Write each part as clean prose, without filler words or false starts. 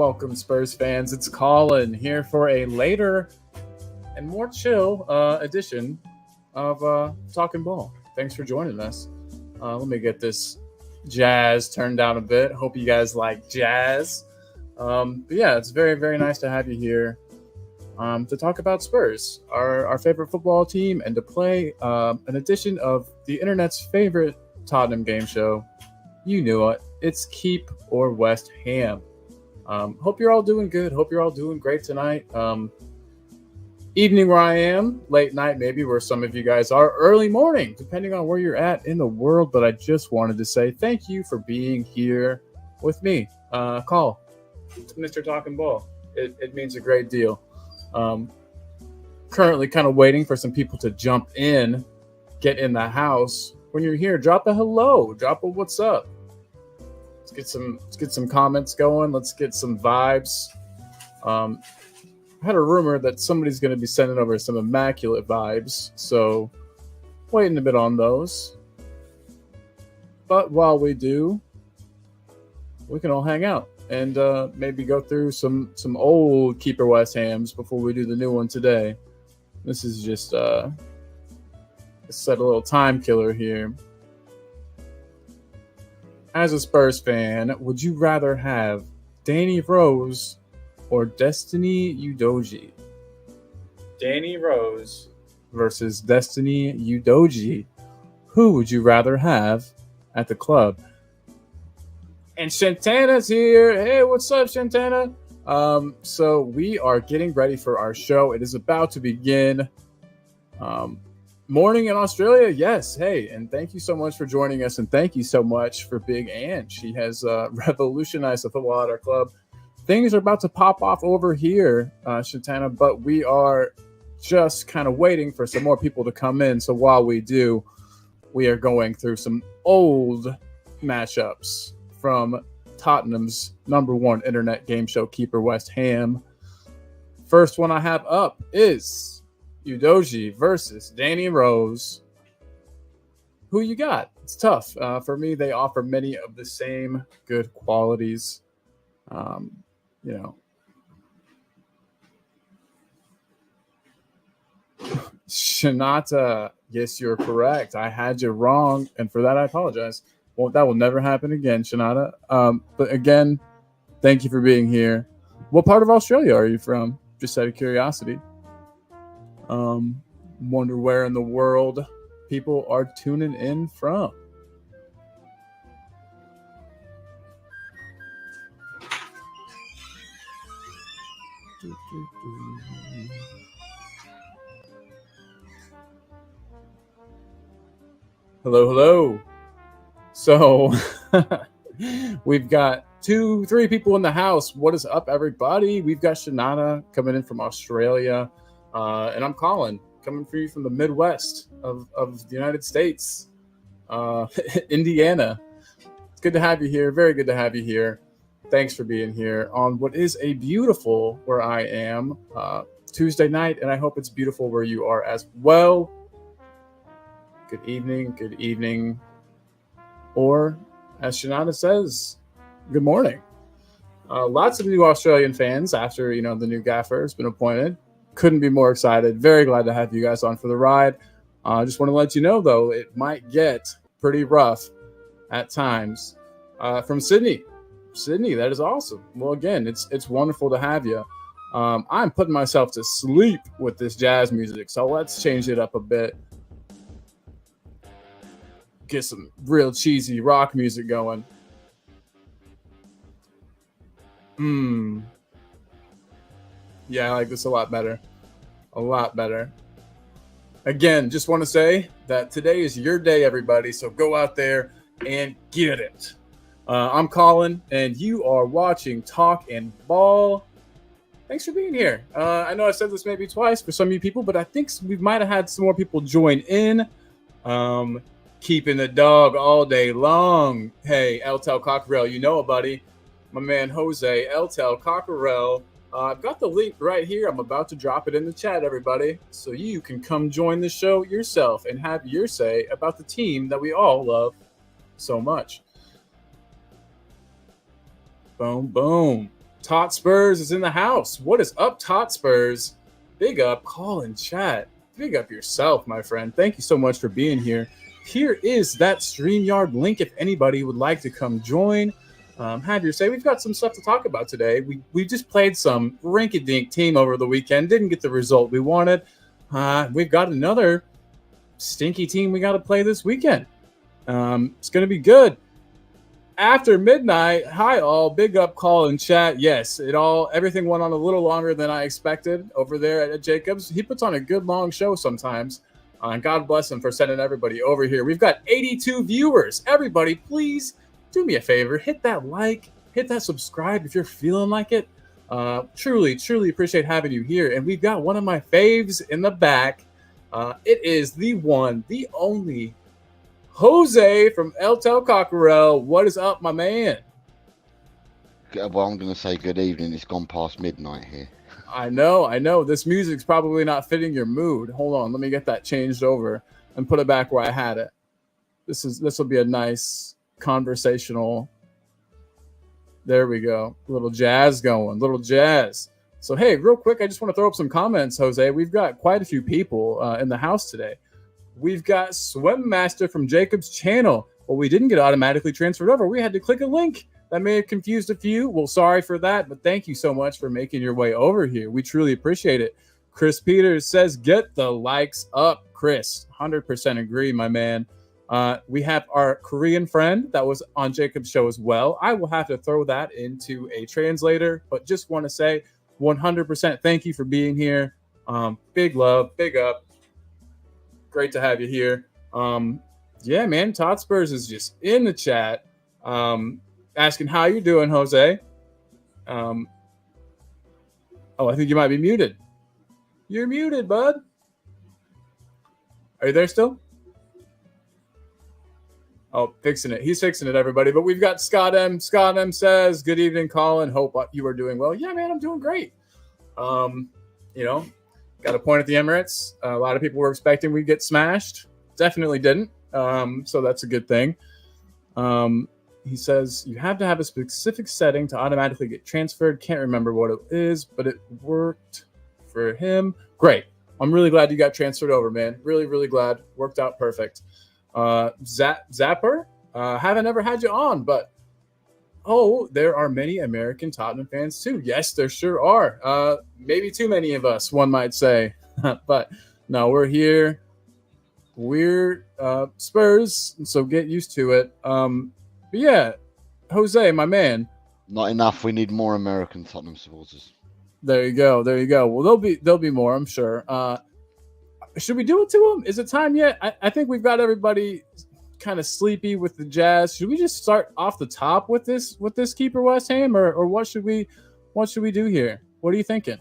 Welcome, Spurs fans. It's Colin here for a later and more chill edition of Talking Ball. Thanks for joining us. Let me get this jazz turned down a bit. Hope you guys like jazz. But yeah, it's very, very nice to have you here to talk about Spurs, our favorite football team, and to play an edition of the internet's favorite Tottenham game show. You knew it. It's Keep or West Ham. Hope you're all doing good. Hope you're all doing great tonight. Evening where I am, late night maybe where some of you guys are, early morning, depending on where you're at in the world. But I just wanted to say thank you for being here with me. Call Mr. Talking Ball. It means a great deal. Currently kind of waiting for some people to jump in, get in the house. When you're here, drop a hello, drop a what's up. Let's get some comments going. Let's get some vibes. I had a rumor that somebody's going to be sending over some immaculate vibes, so waiting a bit on those. But while we do, we can all hang out and maybe go through some old Keeper West Hams before we do the new one today. This is just set a little time killer here. As a Spurs fan, would you rather have Danny Rose or Destiny Udogie? Danny Rose versus Destiny Udogie. Who would you rather have at the club? And Shantana's here. Hey, what's up, Shantana? So we are getting ready for our show. It is about to begin. Morning in Australia, yes. Hey, and thank you so much for joining us, and thank you so much for Big Ann. She has revolutionized the football at our club. Things are about to pop off over here, Shantana, but we are just kind of waiting for some more people to come in. So while we do, we are going through some old matchups from Tottenham's number one internet game show, Keeper West Ham. First one I have up is Udogie versus Danny Rose. Who you got? It's tough. For me, they offer many of the same good qualities. Shinata, yes, you're correct. I had you wrong, and for that, I apologize. Well, that will never happen again, Shinata. But again, thank you for being here. What part of Australia are you from? Just out of curiosity. Wonder where in the world people are tuning in from. Hello. So we've got 2-3 people in the house. What is up, everybody? We've got Shinata coming in from Australia. And I'm Colin, coming for you from the Midwest of the United States, Indiana. It's good to have you here. Very good to have you here. Thanks for being here on what is a beautiful, where I am, Tuesday night, and I hope it's beautiful where you are as well. Good evening, or as Shinata says, good morning. Lots of new Australian fans after the new gaffer has been appointed. Couldn't be more excited. Very glad to have you guys on for the ride. I just want to let you know, though, it might get pretty rough at times. From Sydney, that is awesome. Well, again, it's wonderful to have you. I'm putting myself to sleep with this jazz music, so let's change it up a bit. Get some real cheesy rock music going. Yeah, I like this a lot better. Again, just want to say that today is your day, everybody. So go out there and get it. I'm Colin, and you are watching Talk and Ball. Thanks for being here. I know I said this maybe twice for some of you people, but I think we might have had some more people join in. Keeping the dog all day long. Hey, Eltel Cockerell, you know it, buddy. My man Jose, Eltel Cockerell. I've got the link right here. I'm about to drop it in the chat, everybody, so you can come join the show yourself and have your say about the team that we all love so much. Boom, boom. Tot Spurs is in the house. What is up, Tot Spurs? Big up, call and chat. Big up yourself, my friend. Thank you so much for being here. Here is that StreamYard link if anybody would like to come join. Have your say. We've got some stuff to talk about today. We just played some rinky-dink team over the weekend. Didn't get the result we wanted. We've got another stinky team we got to play this weekend. It's going to be good. After midnight, hi all, big up, call and chat. Yes, everything went on a little longer than I expected over there at Jacobs. He puts on a good long show sometimes. And God bless him for sending everybody over here. We've got 82 viewers. Everybody, please do me a favor. Hit that like, hit that subscribe if you're feeling like it. Truly, truly appreciate having you here. And we've got one of my faves in the back. It is the one, the only Jose from El Tel Cockerel. What is up, my man? Well, I'm going to say good evening. It's gone past midnight here. I know. This music's probably not fitting your mood. Hold on, let me get that changed over and put it back where I had it. This will be a nice conversational. There we go. A little jazz going. Little jazz. So hey, real quick, I just want to throw up some comments, Jose. We've got quite a few people in the house today. We've got Swim Master from Jacob's channel. Well, we didn't get automatically transferred over. We had to click a link. That may have confused a few. Well, sorry for that, but thank you so much for making your way over here. We truly appreciate it. Chris Peters says, get the likes up, Chris. 100% agree, my man. We have our Korean friend that was on Jacob's show as well. I will have to throw that into a translator, but just want to say 100% thank you for being here. Big love, big up. Great to have you here. Yeah, man, Todd Spurs is just in the chat asking how you're doing, Jose. I think you might be muted. You're muted, bud. Are you there still? Oh, fixing it. He's fixing it, everybody. But we've got Scott M. Scott M says, good evening, Colin. Hope you are doing well. Yeah, man, I'm doing great. Got a point at the Emirates. A lot of people were expecting we'd get smashed. Definitely didn't. So that's a good thing. He says, you have to have a specific setting to automatically get transferred. Can't remember what it is, but it worked for him. Great. I'm really glad you got transferred over, man. Really, really glad. Worked out perfect. Zapper, haven't ever had you on, but there are many American Tottenham fans too. Yes, there sure are. Maybe too many of us, one might say. But no, we're here. We're Spurs, so get used to it. But yeah, Jose, my man. Not enough. We need more American Tottenham supporters. There you go. Well, there'll be more, I'm sure. Should we do it to them? Is it time yet? I think we've got everybody kind of sleepy with the Jazz. Should we just start off the top with this keeper West Ham, or what should we do here? What are you thinking?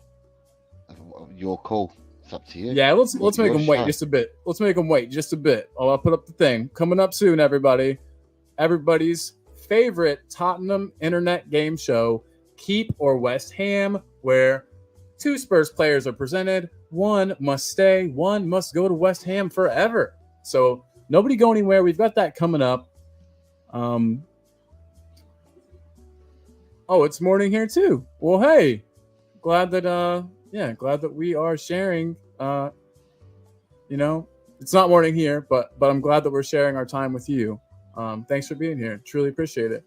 Your call. It's up to you. Yeah, let's make them wait just a bit. Let's make them wait just a bit. I'll put up the thing. Coming up soon, everybody. Everybody's favorite Tottenham internet game show, Keep or West Ham, where two Spurs players are presented. One must stay. One must go to West Ham forever. So nobody go anywhere. We've got that coming up. It's morning here too. Well, hey, glad that we are sharing. It's not morning here, but I'm glad that we're sharing our time with you. Thanks for being here. Truly appreciate it.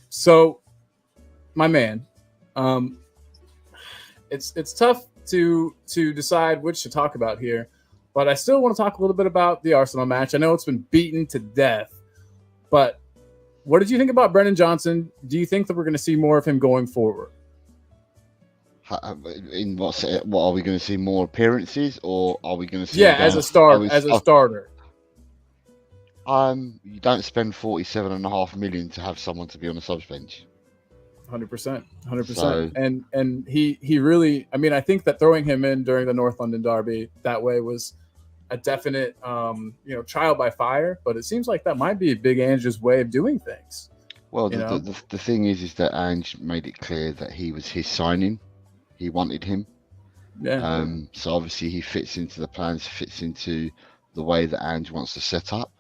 So, my man, it's tough to decide which to talk about here, but I still want to talk a little bit about the Arsenal match. I know it's been beaten to death, but what did you think about Brennan Johnson? Do you think that we're going to see more of him going forward? In what are we going to see more appearances, or are we going to see? Yeah, as a starter. You don't spend 47.5 million to have someone to be on the subs bench. 100%. And he really, I mean, I think that throwing him in during the North London derby that way was a definite, trial by fire. But it seems like that might be Big Ange's way of doing things. Well, the thing is that Ange made it clear that he was his signing. He wanted him. Yeah. So obviously he fits into the plans, fits into the way that Ange wants to set up.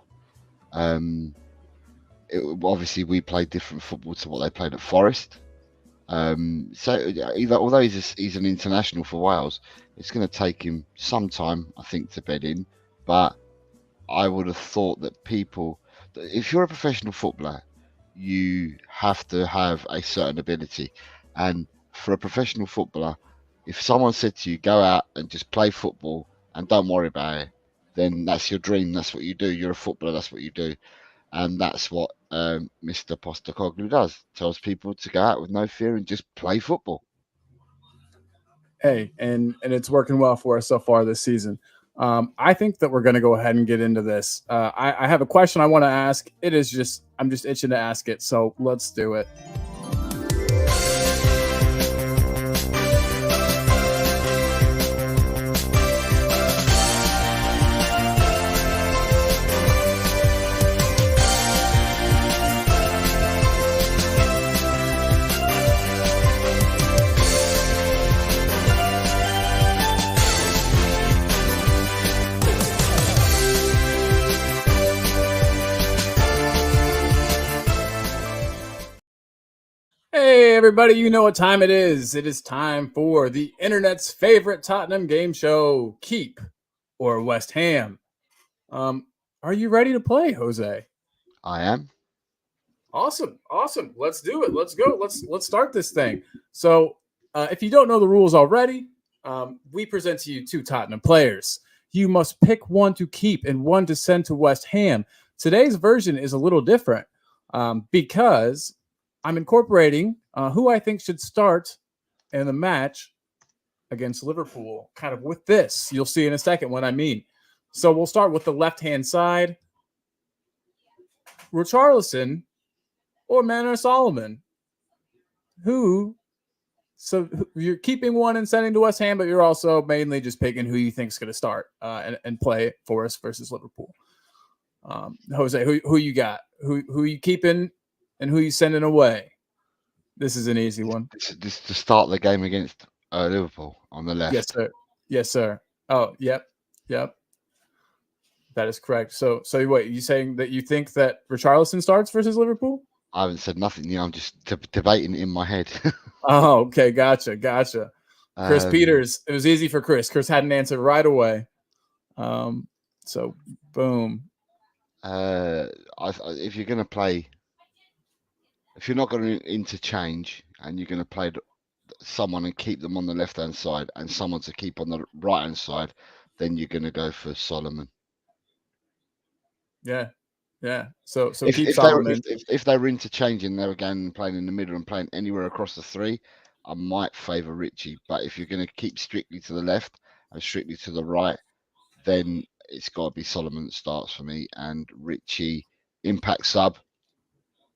Obviously we played different football to what they played at Forest. Although he's an international for Wales, it's going to take him some time, I think, to bed in. But I would have thought that if you're a professional footballer, you have to have a certain ability. And for a professional footballer, if someone said to you, go out and just play football and don't worry about it, then that's your dream. That's what you do. You're a footballer. That's what you do. And that's what Mr. Postecoglou does. Tells people to go out with no fear and just play football. Hey, and it's working well for us so far this season. I think that we're going to go ahead and get into this. I have a question I want to ask. I'm just itching to ask it. So let's do it. Hey, everybody, you know what time it is. It is time for the internet's favorite Tottenham game show, Keep or West Ham. Are you ready to play, Jose? I am. Awesome. Let's do it. Let's go. Let's start this thing. So, if you don't know the rules already, we present to you 2 Tottenham players. You must pick one to keep and one to send to West Ham. Today's version is a little different because I'm incorporating who I think should start in the match against Liverpool, kind of with this. You'll see in a second what I mean. So we'll start with the left-hand side. Richarlison or Manor Solomon. So you're keeping one and sending to West Ham, but you're also mainly just picking who you think is going to start and play for us versus Liverpool. Jose, who you got? Who you keeping and who you sending away? This is an easy one. This to start the game against Liverpool on the left. Yes, sir. Oh, yep. That is correct. So wait, you saying that you think that Richarlison starts versus Liverpool? I haven't said nothing. I'm just debating it in my head. Oh, okay. Gotcha. Chris Peters. It was easy for Chris. Chris had an answer right away. So boom. If you're going to play, if you're not going to interchange and you're going to play someone and keep them on the left-hand side and someone to keep on the right-hand side, then you're going to go for Solomon. Yeah. So if Solomon. If they were interchanging, they were going playing in the middle and playing anywhere across the 3, I might favour Richie. But if you're going to keep strictly to the left and strictly to the right, then it's got to be Solomon that starts for me, and Richie impact sub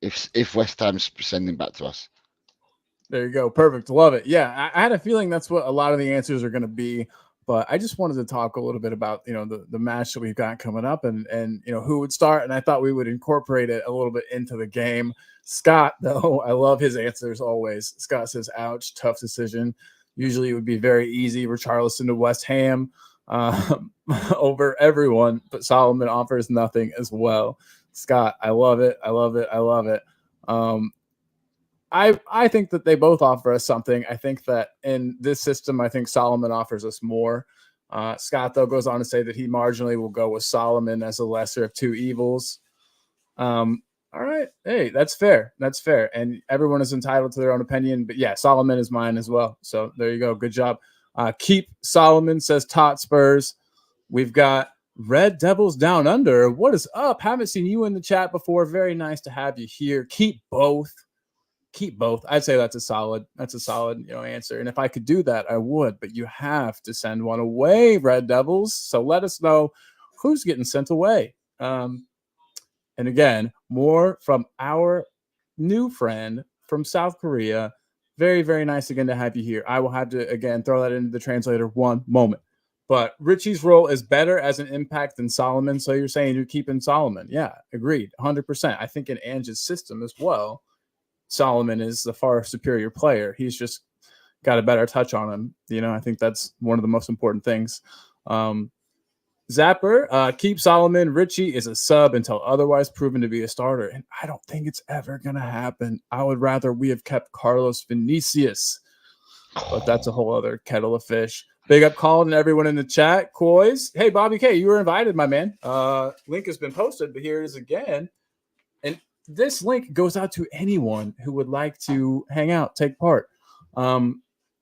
if West Ham's sending back to us. There you go. Perfect. Love it. Yeah, I had a feeling that's what a lot of the answers are going to be. But I just wanted to talk a little bit about, the match that we've got coming up and who would start. And I thought we would incorporate it a little bit into the game. Scott, though, I love his answers always. Scott says, ouch, tough decision. Usually it would be very easy. Richarlison to West Ham over everyone, but Solomon offers nothing as well. Scott, I love it. I think that they both offer us something. I think that in this system, I think Solomon offers us more. Scott, though, goes on to say that he marginally will go with Solomon as a lesser of 2 evils. All right. Hey, that's fair. And everyone is entitled to their own opinion. But yeah, Solomon is mine as well. So there you go. Good job. Keep Solomon, says Spurs. We've got Red Devils Down Under. What is up? Haven't seen you in the chat before. Very nice to have you here. Keep both. I'd say that's a solid answer. And if I could do that, I would, but you have to send one away, Red Devils. So let us know who's getting sent away. And again, more from our new friend from South Korea. Very, very nice again to have you here. I will have to, again, throw that into the translator one moment. But Richie's role is better as an impact than Solomon. So you're saying you're keeping Solomon. Yeah, agreed. 100%. I think in Ange's system as well, Solomon is the far superior player. He's just got a better touch on him. I think that's one of the most important things. Zapper, keep Solomon. Richie is a sub until otherwise proven to be a starter. And I don't think it's ever going to happen. I would rather we have kept Carlos Vinicius. But that's a whole other kettle of fish. Big up Colin and everyone in the chat. Coys. Hey, Bobby K, you were invited, my man. Link has been posted, but here it is again. And this link goes out to anyone who would like to hang out, take part.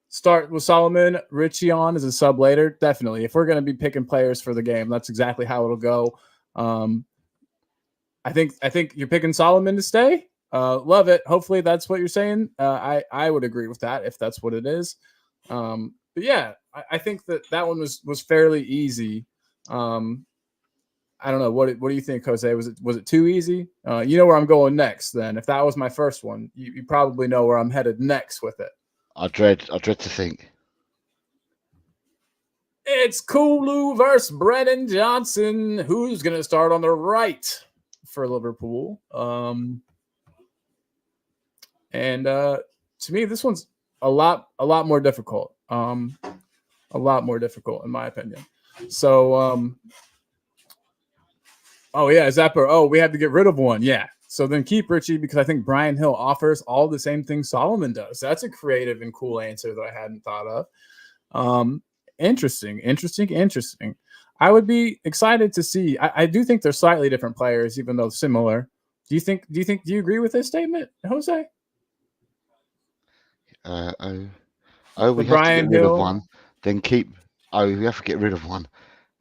Start with Solomon, Richie on as a sub later. Definitely. If we're going to be picking players for the game, that's exactly how it'll go. I think you're picking Solomon to stay. Love it. Hopefully that's what you're saying. I would agree with that if that's what it is. But yeah, I think that one was fairly easy. I don't know. What do you think, Jose? Was it too easy? You know where I'm going next. Then, if that was my first one, you probably know where I'm headed next with it. I dread to think. It's Kulu versus Brennan Johnson. Who's going to start on the right for Liverpool? And to me, this one's a lot more difficult. A lot more difficult, in my opinion. So, oh yeah, Zapper. Oh, we had to get rid of one. Yeah. So then keep Richie because I think Brian Hill offers all the same things Solomon does. That's a creative and cool answer that I hadn't thought of. Interesting. I would be excited to see. I do think they're slightly different players, even though similar. Do you agree with this statement, Jose? We have to get rid of one. Then keep. We have to get rid of one.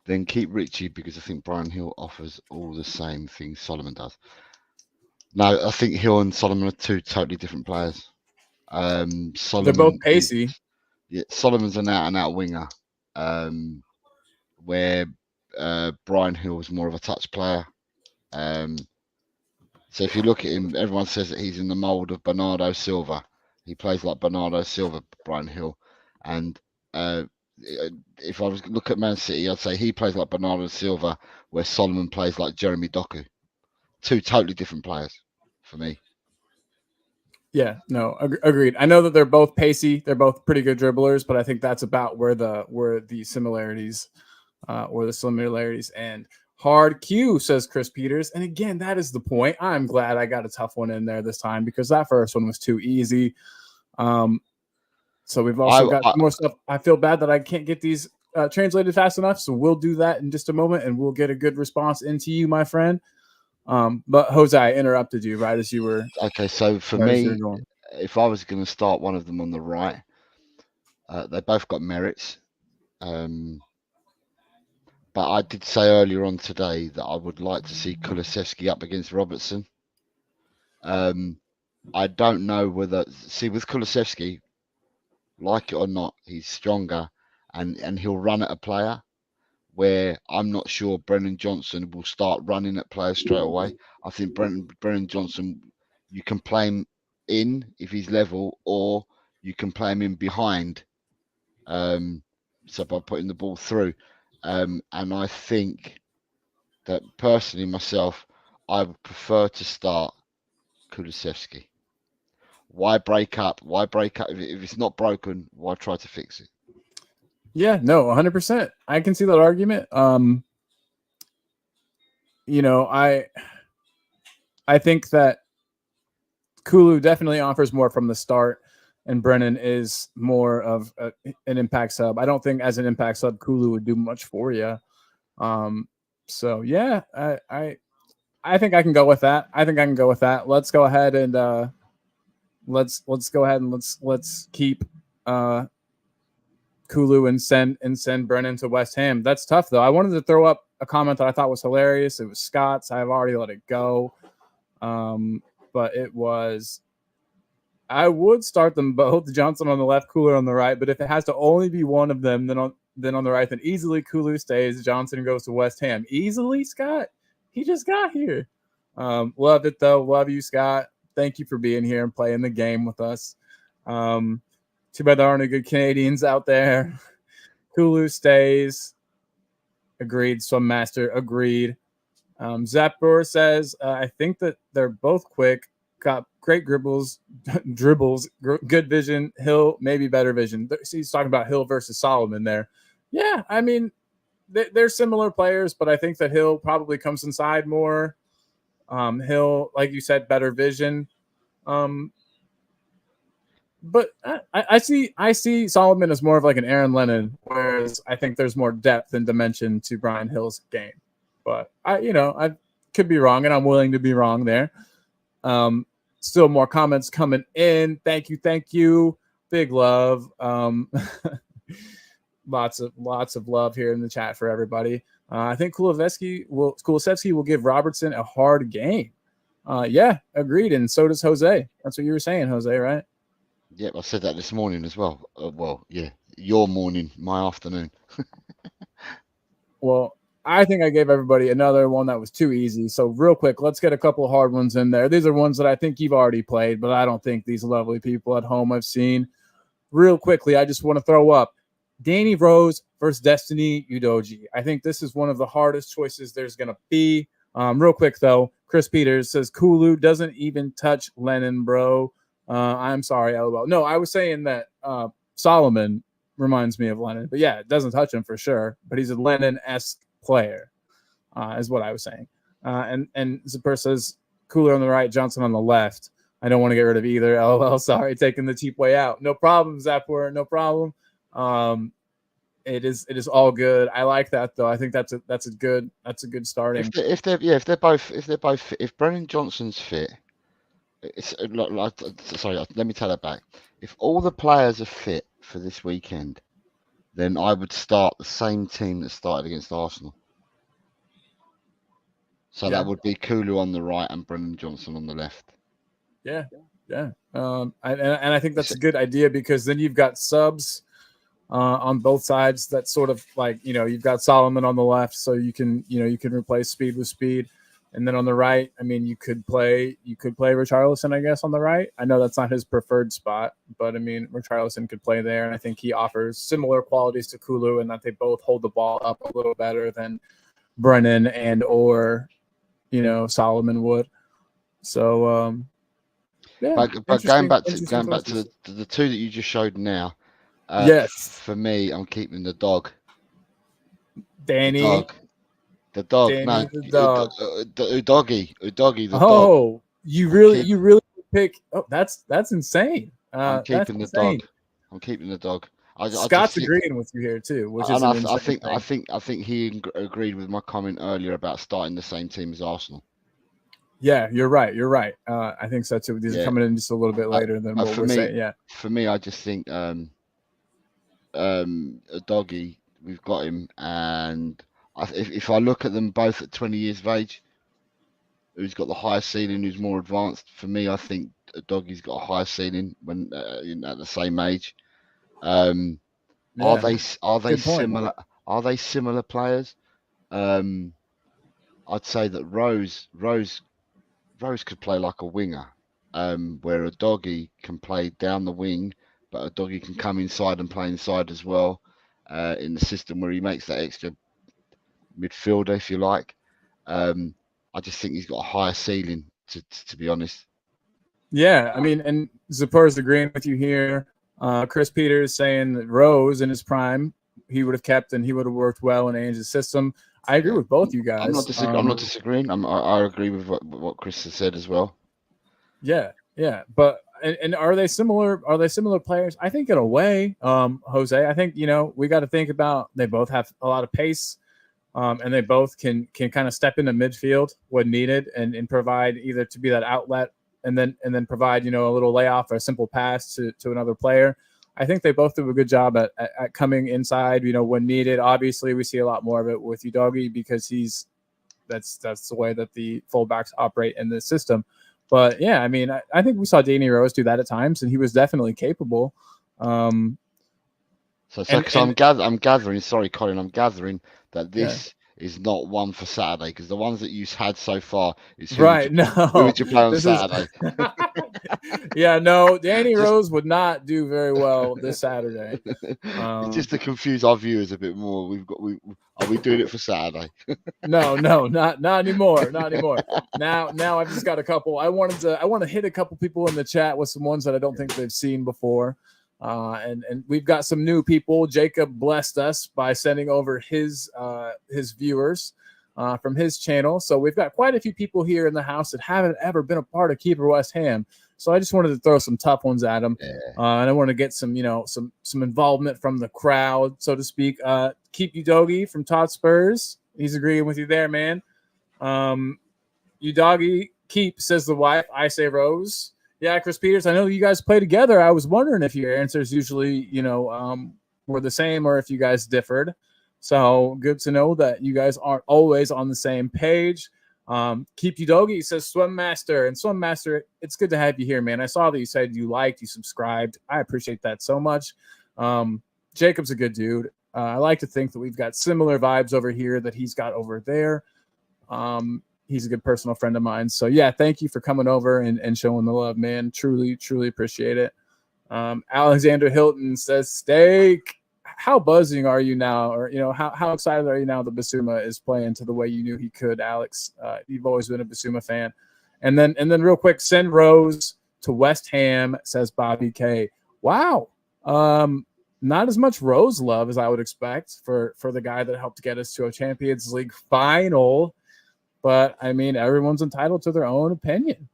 Then keep Richie because I think Brian Hill offers all the same things Solomon does. No, I think Hill and Solomon are two totally different players. Solomon, they're both pacey. Solomon's an out-and-out winger, where Brian Hill is more of a touch player. So if you look at him, everyone says that he's in the mould of Bernardo Silva. He plays like Bernardo Silva, Brian Hill. And if I was to look at Man City, I'd say he plays like Bernardo Silva, where Solomon plays like Jeremy Doku. Two totally different players for me. Yeah, no, agreed. I know that they're both pacey. They're both pretty good dribblers, but I think that's about where the similarities end. Hard Q, says Chris Peters. And again, that is the point. I'm glad I got a tough one in there this time because that first one was too easy. So we've also got more stuff. I feel bad that I can't get these translated fast enough. So we'll do that in just a moment and we'll get a good response into you, my friend. But Jose, I interrupted you right as you were. Okay, so for me, if I was going to start one of them on the right, they both got merits. But I did say earlier on today that I would like to see Kulusevski up against Robertson. I don't know whether with Kulusevski, like it or not, he's stronger and he'll run at a player where I'm not sure Brennan Johnson will start running at players straight away. I think Brennan Johnson, you can play him in if he's level, or you can play him in behind. So by putting the ball through. And I think that personally myself, I would prefer to start Kulusevski. Why break up? If it's not broken, why try to fix it? Yeah, no, 100%. I can see that argument. I think that Kulu definitely offers more from the start, and Brennan is more of an impact sub. I don't think as an impact sub, Kulu would do much for you. So yeah, I think I can go with that. Let's go ahead and let's keep Kulu and send Brennan to West Ham. That's tough though. I wanted to throw up a comment that I thought was hilarious. It was Scott's. I've already let it go. But it was, I would start them both, Johnson on the left, Kulu on the right. But if it has to only be one of them, then on the right, then easily Kulu stays. Johnson goes to West Ham. Easily, Scott? He just got here. Love it, though. Love you, Scott. Thank you for being here and playing the game with us. Too bad there aren't any good Canadians out there. Kulu stays. Agreed. Swim Master. Agreed. Zapper says, I think that they're both quick, got great dribbles, good vision. Hill, maybe better vision. He's talking about Hill versus Solomon there. Yeah, I mean, they're similar players, but I think that Hill probably comes inside more. Hill, like you said, better vision. But I see Solomon as more of like an Aaron Lennon, whereas I think there's more depth and dimension to Brian Hill's game. But I could be wrong, and I'm willing to be wrong there. Still more comments coming in. Thank you. Big love. Lots of love here in the chat for everybody. I think Kulusevski will give Robertson a hard game. Yeah, agreed. And so does Jose. That's what you were saying, Jose, right? Yep, I said that this morning as well. Well, yeah, your morning, my afternoon. Well, I think I gave everybody another one that was too easy. So real quick, let's get a couple of hard ones in there. These are ones that I think you've already played, but I don't think these lovely people at home have seen. Real quickly, I just want to throw up Danny Rose versus Destiny Udogie. I think this is one of the hardest choices there's going to be. Real quick, though, Chris Peters says, Kulu doesn't even touch Lennon, bro. I'm sorry, LOL. No, I was saying that Solomon reminds me of Lennon. But yeah, it doesn't touch him for sure. But he's a Lennon-esque player, is what I was saying. And Zapper says, Cooler on the right, Johnson on the left. I don't want to get rid of either. LOL, sorry, taking the cheap way out. No problem, Zapper, no problem. It is all good. I like that though. I think that's a good starting. If Brennan Johnson's fit, it's sorry, let me tell that back. If all the players are fit for this weekend, then I would start the same team that started against Arsenal. So that would be Kulu on the right and Brennan Johnson on the left. Yeah. And I think that's a good idea because then you've got subs on both sides. That's sort of like, you've got Solomon on the left, so you can replace speed with speed. And then on the right, I mean, you could play Richarlison, I guess, on the right. I know that's not his preferred spot, but I mean, Richarlison could play there, and I think he offers similar qualities to Kulu in that they both hold the ball up a little better than Brennan or Solomon would. So, But going back to the two that you just showed now, yes, for me, I'm keeping the dog. Danny. The dog. Danny No, the dog. Udogie, the dog. Oh, you really pick. Oh, that's insane. I'm keeping the dog. I'm keeping the dog. Scott's agreeing with you here too, which is I think he agreed with my comment earlier about starting the same team as Arsenal. Yeah, you're right. I think so too. These are coming in just a little bit later than what we're saying. Yeah. For me, I just think Udogie, we've got him, and if I look at them both at 20 years of age, who's got the highest ceiling, who's more advanced? For me, I think Udogie's got a higher ceiling when at the same age. Are they similar? Are they similar players? I'd say that Rose could play like a winger, where Udogie can play down the wing, but Udogie can come inside and play inside as well, in the system where he makes that extra midfielder, if you like. I just think he's got a higher ceiling, to be honest. Yeah, I mean, and Zapper is agreeing with you here. Chris Peters saying that Rose in his prime, he would have kept and he would have worked well in Ainge's system. I agree with both you guys. I'm not disagreeing. I agree with what Chris has said as well. Yeah. But and are they similar? Are they similar players? I think in a way, Jose. I think we got to think about they both have a lot of pace, and they both can kind of step into midfield when needed and provide either to be that outlet and then provide a little layoff or a simple pass to another player. I think they both do a good job at coming inside, when needed. Obviously, we see a lot more of it with Udogie because that's the way that the fullbacks operate in this system. But yeah, I mean, I think we saw Danny Rose do that at times, and he was definitely capable. I'm gathering. Sorry, Colin. I'm gathering that this is not one for Saturday because the ones that you had so far is who would you play on Saturday? Yeah, no, Danny Rose would not do very well this Saturday. Just to confuse our viewers a bit more, are we doing it for Saturday? No, not anymore. Not anymore. Now I've just got a couple. I want to hit a couple people in the chat with some ones that I don't think they've seen before. And we've got some new people. Jacob blessed us by sending over his viewers from his channel. So we've got quite a few people here in the house that haven't ever been a part of Keeper West Ham. So I just wanted to throw some tough ones at them. And I want to get some, some involvement from the crowd, so to speak. Keep you doggy from Todd Spurs. He's agreeing with you there, man. You doggy keep, says the wife. I say Rose. Yeah, Chris Peters, I know you guys play together. I was wondering if your answers usually, were the same or if you guys differed. So good to know that you guys aren't always on the same page. Keep you doggy says Swim Master. And Swim Master, it's good to have you here, man. I saw that you said you liked, you subscribed. I appreciate that so much. Jacob's a good dude. I like to think that we've got similar vibes over here that he's got over there. He's a good personal friend of mine. So, yeah, thank you for coming over and showing the love, man. Truly, truly appreciate it. Alexander Hilton says, Steak, how buzzing are you now? Or, how excited are you now that Basuma is playing to the way you knew he could, Alex? You've always been a Basuma fan. And then real quick, send Rose to West Ham, says Bobby K. Wow. Not as much Rose love as I would expect for the guy that helped get us to a Champions League final. But I mean, everyone's entitled to their own opinion.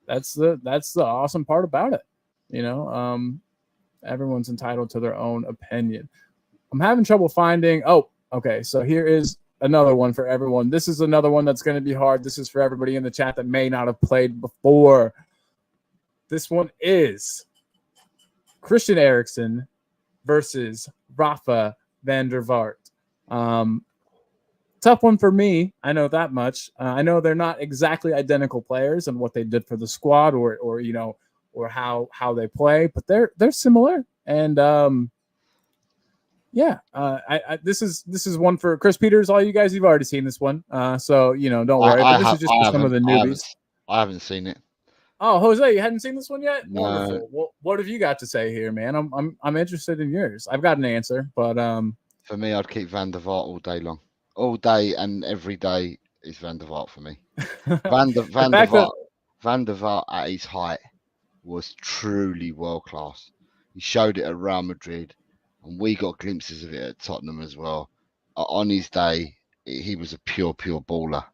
That's the awesome part about it. Everyone's entitled to their own opinion. I'm having trouble finding. Oh, okay. So here is another one for everyone. This is another one that's going to be hard. This is for everybody in the chat that may not have played before. This one is Christian Eriksen versus Rafa van der Vaart. Tough one for me. I know that much. I know they're not exactly identical players and what they did for the squad or how they play, but they're similar. And this is one for Chris Peters. All you guys, you've already seen this one. So don't worry. But this is just for some of the newbies. I haven't seen it. Oh, Jose, you hadn't seen this one yet? No. Wonderful. Well, what have you got to say here, man? I'm interested in yours. I've got an answer, but for me, I'd keep Van der Vaart all day long. All day and every day is Van der Vaart for me. Van der Vaart at his height was truly world class. He showed it at Real Madrid, and we got glimpses of it at Tottenham as well. On his day, he was a pure baller.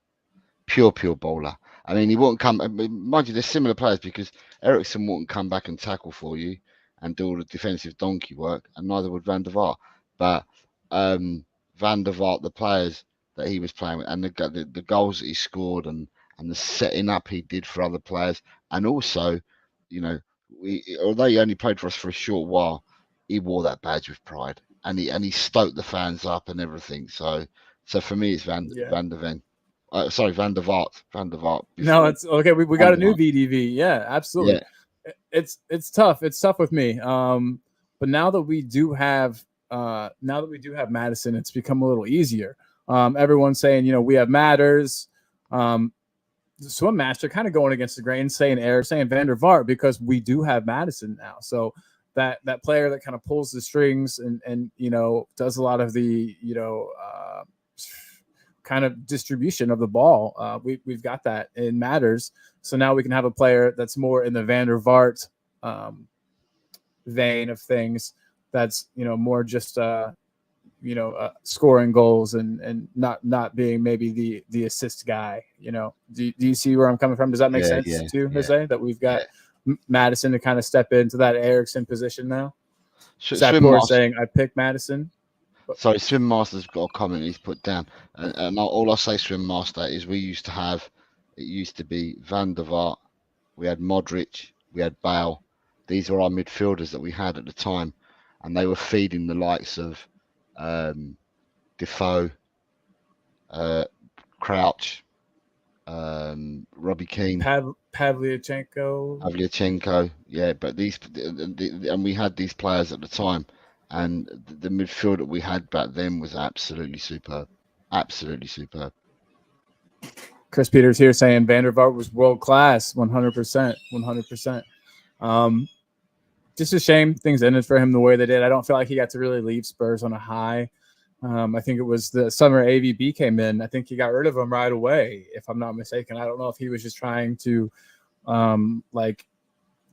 Pure baller. I mean, he wouldn't come. Mind you, they're similar players because Eriksen wouldn't come back and tackle for you and do all the defensive donkey work, and neither would Van der Vaart. But Van der Vaart, the players that he was playing with, and the goals that he scored, and the setting up he did for other players, and also, although he only played for us for a short while, he wore that badge with pride, and he stoked the fans up and everything. So for me, it's Van der Vaart. Van der Vaart. No, it's okay. We got a new VDV. Yeah, absolutely. Yeah. It's tough. It's tough with me. But now that we do have Madison, it's become a little easier. Everyone's saying, we have Matters. Swim Master kind of going against the grain, saying Van der Vaart, because we do have Madison now. So that player that kind of pulls the strings and does a lot of the kind of distribution of the ball. We've got that in Matters. So now we can have a player that's more in the Van der Vaart vein of things. That's more just scoring goals and not being maybe the assist guy. Do you see where I'm coming from? Does that make sense too, Jose? That we've got Madison to kind of step into that Eriksen position now. Sapor saying I picked Madison. Sorry, Swim Master's got a comment he's put down, and all I'll say, Swim Master, is it used to be Van der Vaart, we had Modric, we had Bale. These were our midfielders that we had at the time, and they were feeding the likes of Defoe, Crouch, Robbie Keane, Pavlyuchenko. Yeah, but and we had these players at the time. And the midfield that we had back then was absolutely superb. Absolutely superb. Chris Peters here saying Van der Vaart was world class, 100%. 100%. Just a shame things ended for him the way they did. I don't feel like he got to really leave Spurs on a high. I think it was the summer AVB came in. I think he got rid of him right away, if I'm not mistaken. I don't know if he was just trying to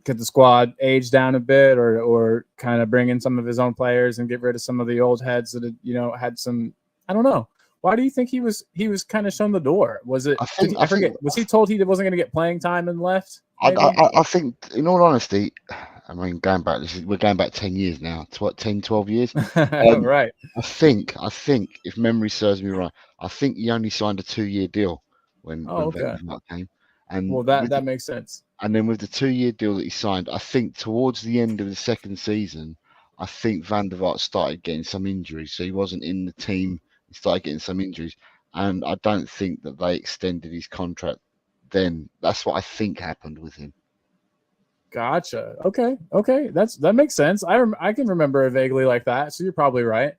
get the squad age down a bit, or kind of bring in some of his own players and get rid of some of the old heads that had, had some. I don't know. Why do you think he was kind of shown the door? Was it? I forget. Was he told he wasn't going to get playing time and left? I think, in all honesty, I mean, we're going back 10 years now. 10, 12 years. Right. I think, if memory serves me right, I think he only signed a 2-year deal when Vaart came. And well, that makes sense. And then with the 2-year deal that he signed, I think towards the end of the second season, I think Van der Vaart started getting some injuries. So he wasn't in the team. He started getting some injuries. And I don't think that they extended his contract then. That's what I think happened with him. Gotcha. Okay. That makes sense. I can remember it vaguely like that. So you're probably right.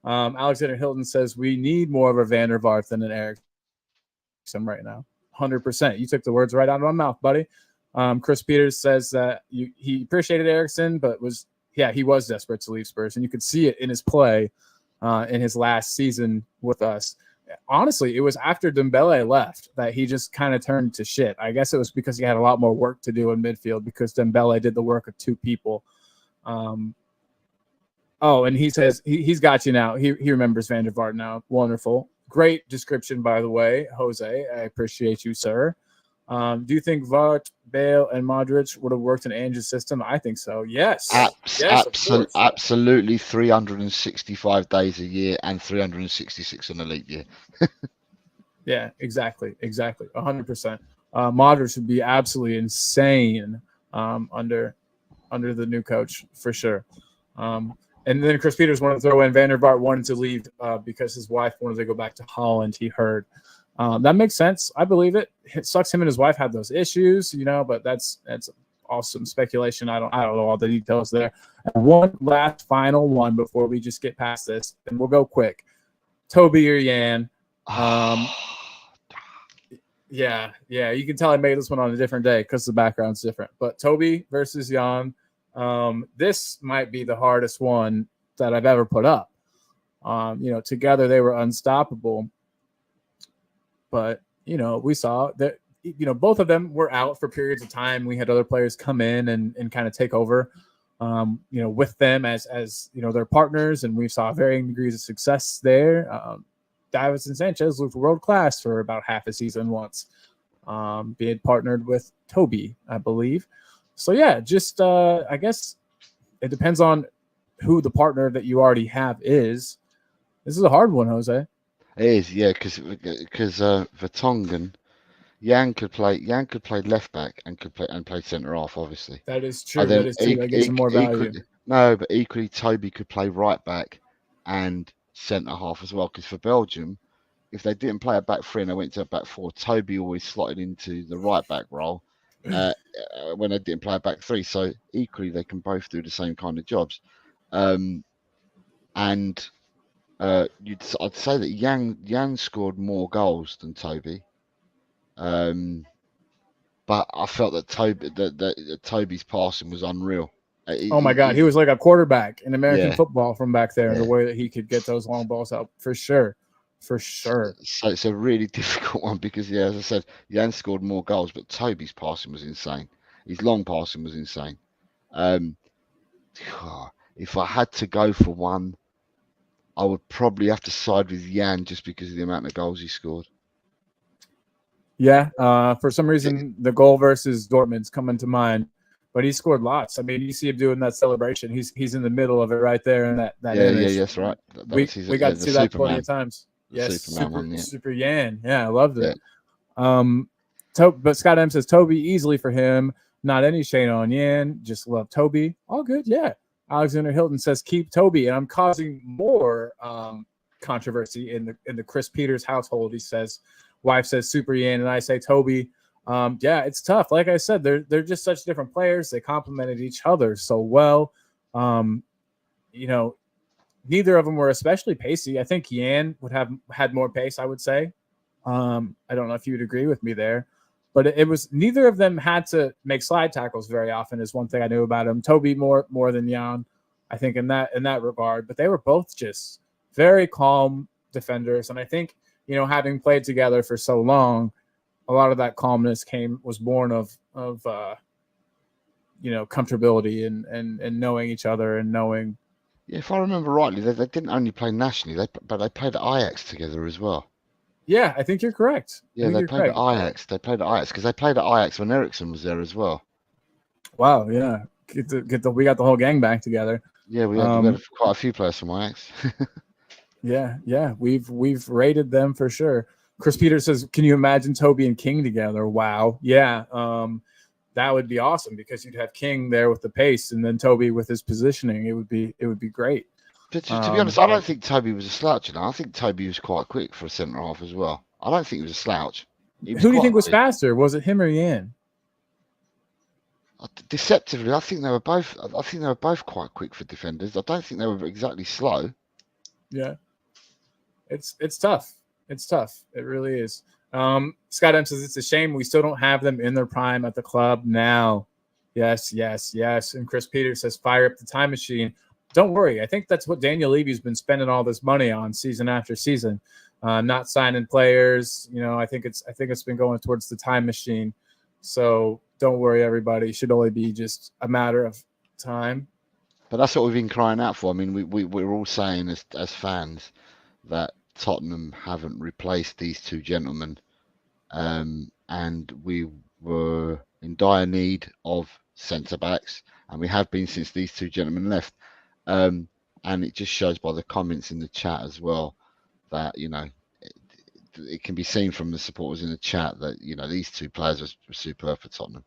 Alexander Hilton says we need more of a Van der Vaart than an Ericsson right now. 100%. You took the words right out of my mouth, buddy. Chris Peters says that he appreciated Ericsson, but he was desperate to leave Spurs, and you could see it in his play in his last season with us. Honestly, it was after Dembele left that he just kind of turned to shit. I guess it was because he had a lot more work to do in midfield because Dembele did the work of two people. And he says he's got you now. He remembers Van der Vaart now. Wonderful. Great description, by the way, Jose. I appreciate you, sir. Do you think Vaart, Bale, and Modric would have worked in Ange's system? I think so. Yes. Absolutely. 365 days a year and 366 in a league year. Yeah, exactly. 100%. Modric would be absolutely insane under the new coach for sure. And then Chris Peters wanted to throw in Van der Vaart wanted to leave because his wife wanted to go back to Holland. He heard. That makes sense. I believe it. It sucks him and his wife had those issues, but that's awesome speculation. I don't know all the details there. And one last final one before we just get past this, and we'll go quick. Toby or Jan? Yeah. You can tell I made this one on a different day because the background's different. But Toby versus Jan. This might be the hardest one that I've ever put up. Together they were unstoppable. But, we saw that, both of them were out for periods of time. We had other players come in and kind of take over, with them as their partners. And we saw varying degrees of success there. Davinson Sanchez looked world-class for about half a season once, being partnered with Toby, I believe. So, yeah, just I guess it depends on who the partner that you already have is. This is a hard one, Jose. It is, yeah, because Vertonghen, Jan could play left back and play centre half, obviously. That is true. That gives him more value. But equally, Toby could play right back and centre half as well. Because for Belgium, if they didn't play a back three and they went to a back four, Toby always slotted into the right back role when they didn't play a back three. So equally, they can both do the same kind of jobs. I'd say that Jan scored more goals than Toby, but I felt that Toby's passing was unreal. Oh my God, he was like a quarterback in American football from back there, and the way that he could get those long balls out, for sure. So it's a really difficult one because, as I said, Jan scored more goals, but Toby's passing was insane. His long passing was insane. If I had to go for one, I would probably have to side with Jan just because of the amount of goals he scored. Yeah, for some reason, the goal versus Dortmund's coming to mind, but he scored lots. I mean, you see him doing that celebration. He's in the middle of it right there in that image. Yeah, that's right. We got to see that plenty of times. Yes, Super Jan. Yeah, I loved it. But Scott M says Toby easily for him. Not any shade on Jan. Just love Toby. All good. Yeah. Alexander Hilton says keep Toby, and I'm causing more controversy in the Chris Peters household. He says, wife says Super Jan, and I say Toby. It's tough. Like I said, they're just such different players. They complemented each other so well. Neither of them were especially pacey. I think Jan would have had more pace, I would say. I don't know if you would agree with me there. But it was neither of them had to make slide tackles very often is one thing I knew about him. Toby more than Jan, I think in that regard. But they were both just very calm defenders. And I think, having played together for so long, a lot of that calmness was born of comfortability and knowing each other and knowing. Yeah, if I remember rightly, they didn't only play nationally, but they played at Ajax together as well. Yeah, I think you're correct. Yeah, they played at Ajax. They played at Ajax because they played at Ajax when Ericsson was there as well. Wow, yeah. We got the whole gang back together. Yeah, we had quite a few players from Ajax. Yeah. We've rated them for sure. Chris Peters says, "Can you imagine Toby and King together?" Wow. Yeah. That would be awesome because you'd have King there with the pace and then Toby with his positioning. It would be great. To be honest, I don't think Toby was a slouch. I think Toby was quite quick for a centre half as well. I don't think he was a slouch. Who do you think was faster? Was it him or Yan? Deceptively, I think they were both. I think they were both quite quick for defenders. I don't think they were exactly slow. Yeah, it's tough. It's tough. It really is. Scott M says it's a shame we still don't have them in their prime at the club now. Yes. And Chris Peters says fire up the time machine. Don't worry. I think that's what Daniel Levy's been spending all this money on season after season, not signing players. I think it's been going towards the time machine. So don't worry, everybody. It should only be just a matter of time. But that's what we've been crying out for. I mean, we're all saying as fans that Tottenham haven't replaced these two gentlemen, and we were in dire need of centre backs, and we have been since these two gentlemen left. And it just shows by the comments in the chat as well that it can be seen from the supporters in the chat that these two players are superb for Tottenham.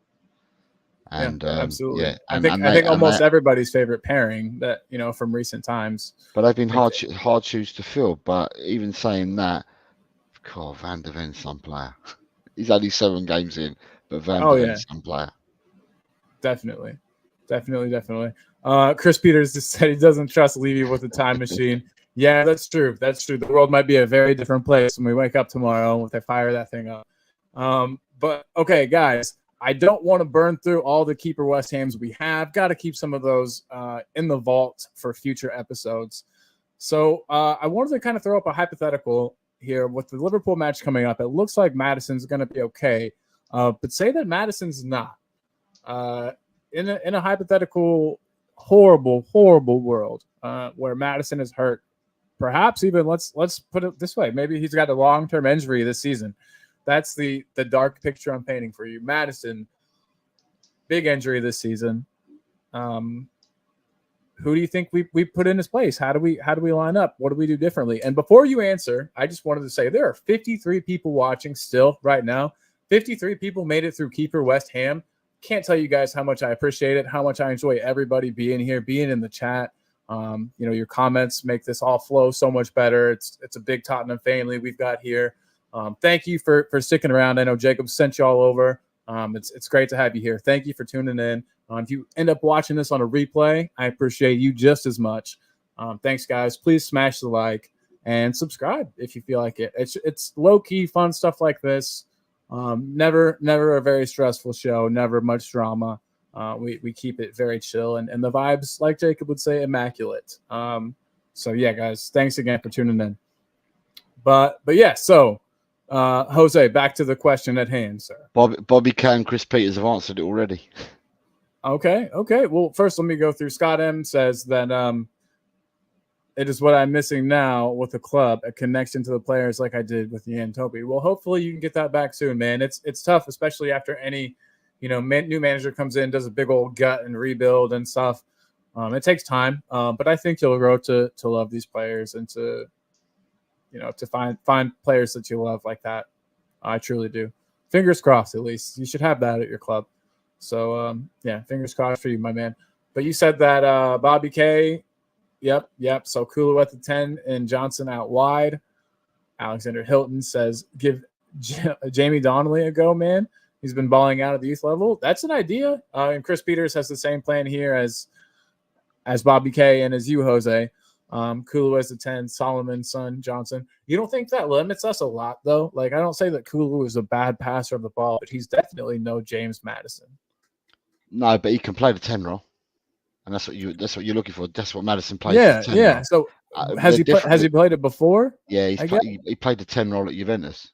And absolutely, yeah, I think almost everybody's favorite pairing that from recent times. But they've been hard shoes to fill. But even saying that, God, Van der Ven's some player. He's only 7 games in, but Van der Ven's some player. Definitely. Chris Peters just said he doesn't trust Levy with the time machine. Yeah, that's true. The world might be a very different place when we wake up tomorrow if they fire that thing up. But okay, guys. I don't want to burn through all the keeper West Hams we have. Got to keep some of those in the vault for future episodes. So I wanted to kind of throw up a hypothetical here with the Liverpool match coming up. It looks like Maddison's going to be okay, but say that Maddison's not. In a hypothetical, horrible world where Maddison is hurt, perhaps even let's put it this way: maybe he's got a long-term injury this season. That's the dark picture I'm painting for you. Maddison, big injury this season. Who do you think we put in his place? How do we line up? What do we do differently? And before you answer, I just wanted to say there are 53 people watching still right now. 53 people made it through Keeper West Ham. Can't tell you guys how much I appreciate it, how much I enjoy everybody being here, being in the chat. Your comments make this all flow so much better. It's a big Tottenham family we've got here. Thank you for sticking around. I know Jacob sent you all over. It's great to have you here. Thank you for tuning in. If you end up watching this on a replay, I appreciate you just as much. Thanks, guys. Please smash the like and subscribe if you feel like it. It's low-key fun stuff like this. Never a very stressful show. Never much drama. We keep it very chill and the vibes, like Jacob would say, immaculate. So yeah, guys, thanks again for tuning in. But yeah, so. Jose, back to the question at hand, sir. Bobby K and Chris Peters have answered it already. Okay. Well, first let me go through. Scott M says that it is what I'm missing now with the club, a connection to the players like I did with Yan Toby. Well, hopefully you can get that back soon, man. It's tough, especially after any new manager comes in, does a big old gut and rebuild and stuff. It takes time, but I think you'll grow to love these players and to find players that you love like that. I truly do. Fingers crossed, at least. You should have that at your club. So, fingers crossed for you, my man. But you said that Bobby K, yep. So Kulu at the 10 and Johnson out wide. Alexander Hilton says, give Jamie Donnelly a go, man. He's been balling out at the youth level. That's an idea. And Chris Peters has the same plan here as Bobby K and as you, Jose. Kulu as the 10, Solomon, Son, Johnson. You don't think that limits us a lot, though? Like, I don't say that Kulu is a bad passer of the ball, but he's definitely no James Maddison. No, but he can play the 10 role, and that's what you're looking for. That's what Maddison plays. Yeah, the 10 role. So has he played it before? Yeah, he played the 10 role at Juventus.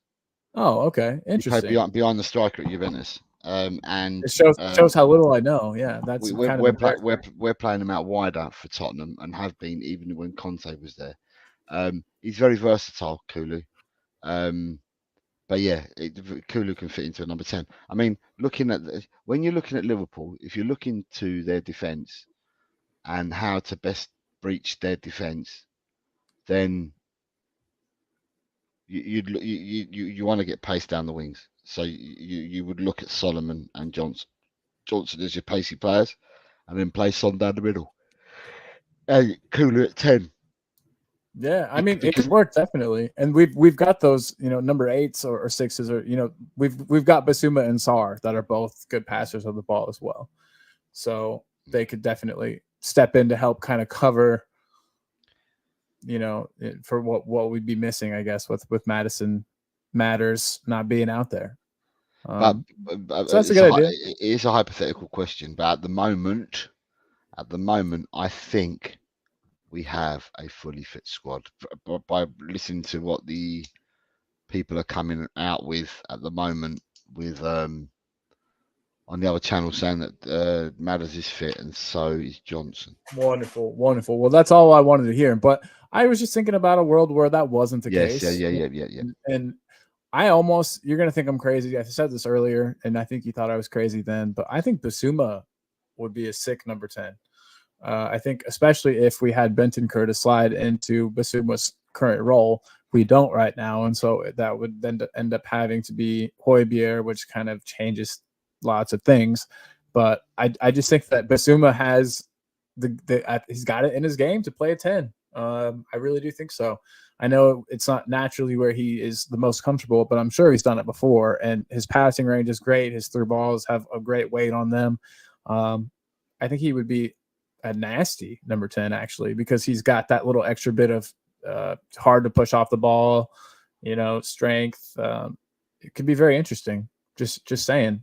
Oh, okay, interesting. He played behind the striker at Juventus. And It shows how little I know. Yeah, that's we're kind of we're, play, embarrassing. we're playing him out wider for Tottenham and have been even when Conte was there. He's very versatile, Kulu. But yeah, Kulu can fit into a number 10. I mean, when you're looking at Liverpool, if you're looking to their defence and how to best breach their defence, then you want to get pace down the wings. So you would look at Solomon and Johnson as your pacey players, and then play Son down the middle. And Kulu at 10. Yeah, I mean, it Because could work definitely, and we've got those, number 8s or 6s, or we've got Basuma and Sarr that are both good passers of the ball as well, so they could definitely step in to help kind of cover, for what we'd be missing, I guess, with Madison Matters not being out there. but So that's a good idea. it is a hypothetical question, but at the moment, I think we have a fully fit squad by listening to what the people are coming out with at the moment, with on the other channel saying that Matters is fit and so is Johnson. Wonderful. Well, that's all I wanted to hear. But I was just thinking about a world where that wasn't the case. Yeah. And you're going to think I'm crazy. I said this earlier, and I think you thought I was crazy then, but I think Basuma would be a sick number 10. I think especially if we had Benton Curtis slide into Basuma's current role. We don't right now, and so that would then end up having to be Højbjerg, which kind of changes lots of things. But I just think that Basuma has he's got it in his game to play a 10. I really do think so. I know it's not naturally where he is the most comfortable, but I'm sure he's done it before, and his passing range is great. His through balls have a great weight on them. I think he would be a nasty number 10, actually, because he's got that little extra bit of hard to push off the ball, strength. It could be very interesting. Just saying,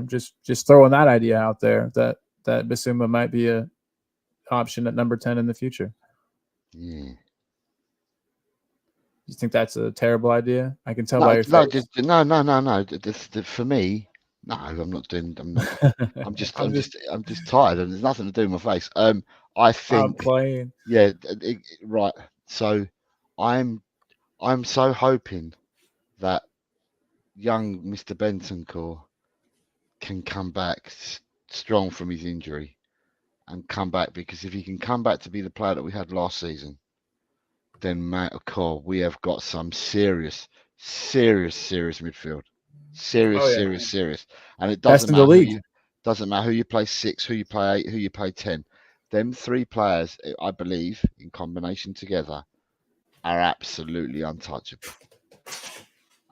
just throwing that idea out there that Basuma might be a option at number 10 in the future. Yeah. You think that's a terrible idea? I can tell by your face. No. For me, no, I'm not doing. I'm not. I'm just tired, and there's nothing to do with my face. I think. I'm playing. Yeah, right. So, I'm so hoping that young Mr. Benson can come back strong from his injury, and come back, because if he can come back to be the player that we had last season, then we have got some serious midfield. Serious. And it doesn't matter who you play 6, who you play 8, who you play 10. Them 3 players, I believe, in combination together, are absolutely untouchable.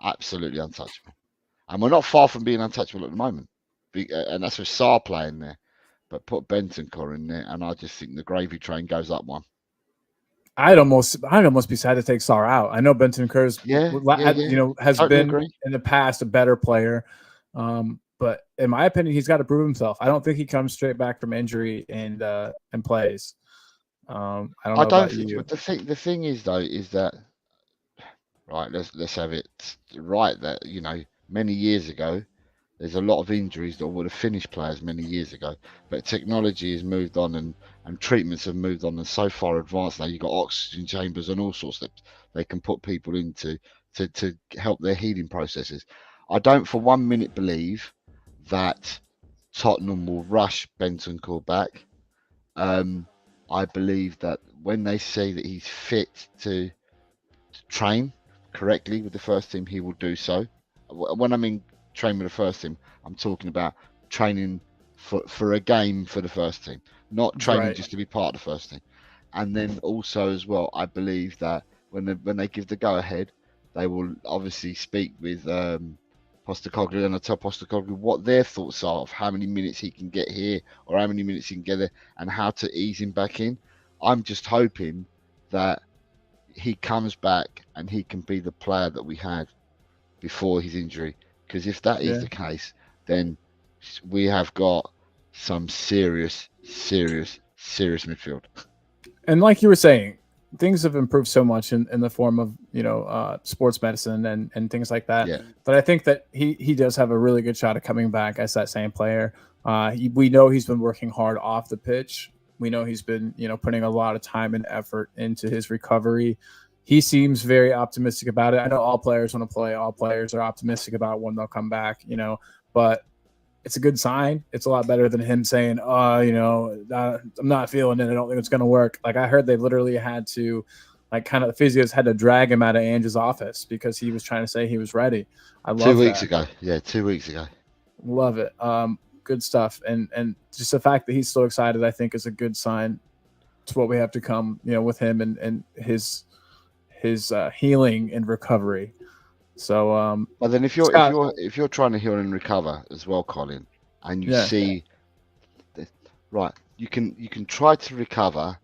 Absolutely untouchable. And we're not far from being untouchable at the moment. And that's with Sarr playing there. But put Bentancur in there, and I just think the gravy train goes up one. I'd almost be sad to take Sarr out. I know Bentancur has totally been agree. In the past a better player, but in my opinion, he's got to prove himself. I don't think he comes straight back from injury and plays. I don't know about you. The thing is though, is that right? Let's have it right. That many years ago, there's a lot of injuries that would have finished players many years ago, but technology has moved on and treatments have moved on and so far advanced now. You've got oxygen chambers and all sorts that they can put people into to help their healing processes. I don't for 1 minute believe that Tottenham will rush Bentancur back. I believe that when they say that he's fit to train correctly with the first team, he will do so. When I mean train with the first team, I'm talking about training for a game for the first team, not training just to be part of the first team. And then also as well, I believe that when they give the go ahead, they will obviously speak with Postecoglou, and I'll tell Postecoglou what their thoughts are of how many minutes he can get here or how many minutes he can get there and how to ease him back in. I'm just hoping that he comes back and he can be the player that we had before his injury. Because if that is the case, then we have got some serious midfield. And like you were saying, things have improved so much in the form of sports medicine and things like that. Yeah. But I think that he does have a really good shot at coming back as that same player. We know he's been working hard off the pitch. We know he's been putting a lot of time and effort into his recovery. He seems very optimistic about it. I know all players want to play. All players are optimistic about when they'll come back, but it's a good sign. It's a lot better than him saying, I'm not feeling it. I don't think it's going to work. Like, I heard they literally had to, the physios had to drag him out of Ange's office because he was trying to say he was ready. I love 2 weeks that. ago. Yeah, 2 weeks ago. Love it. Good stuff. And just the fact that he's so excited, I think, is a good sign to what we have to come, with him and his healing and recovery. So, but then if you're trying to heal and recover as well, Colin, and you see, right, you can try to recover,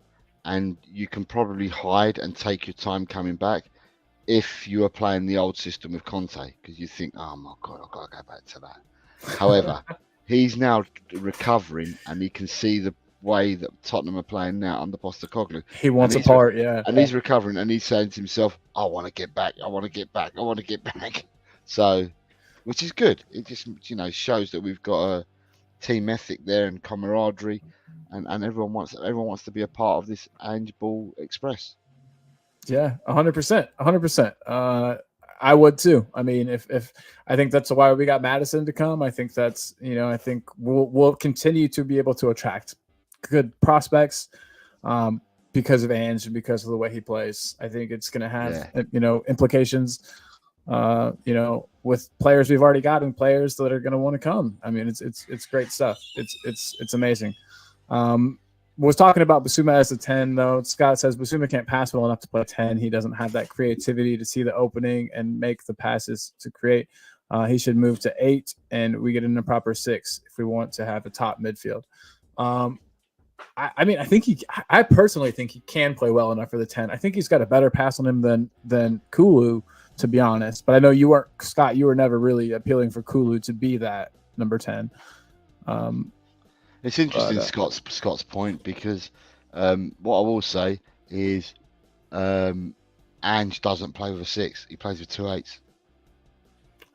and you can probably hide and take your time coming back if you are playing the old system with Conte, because you think, oh my God, I've got to go back to that. However, he's now recovering, and he can see the way that Tottenham are playing now under Postecoglou. He wants a part, and he's recovering, and he's saying to himself, I want to get back, I want to get back, I want to get back. So, which is good. It just shows that we've got a team ethic there and camaraderie, and everyone wants to be a part of this Ange Ball Express. Yeah, 100%, 100%. I would too. I mean, if I think that's why we got Madison to come. I think that's I think we'll continue to be able to attract good prospects because of Ange and because of the way he plays. I think it's going to have implications with players we've already got and players that are going to want to come. I mean, it's great stuff. It's amazing. Was talking about Bissouma as a 10, though. Scott says Bissouma can't pass well enough to play 10. He doesn't have that creativity to see the opening and make the passes to create. He should move to 8, and we get in a proper 6 if we want to have a top midfield. I personally think he can play well enough for the 10. I think he's got a better pass on him than Kulu, to be honest. But I know you weren't, Scott, you were never really appealing for Kulu to be that number 10. It's interesting, Scott's point, because what I will say is Ange doesn't play with a 6. He plays with 2 8s.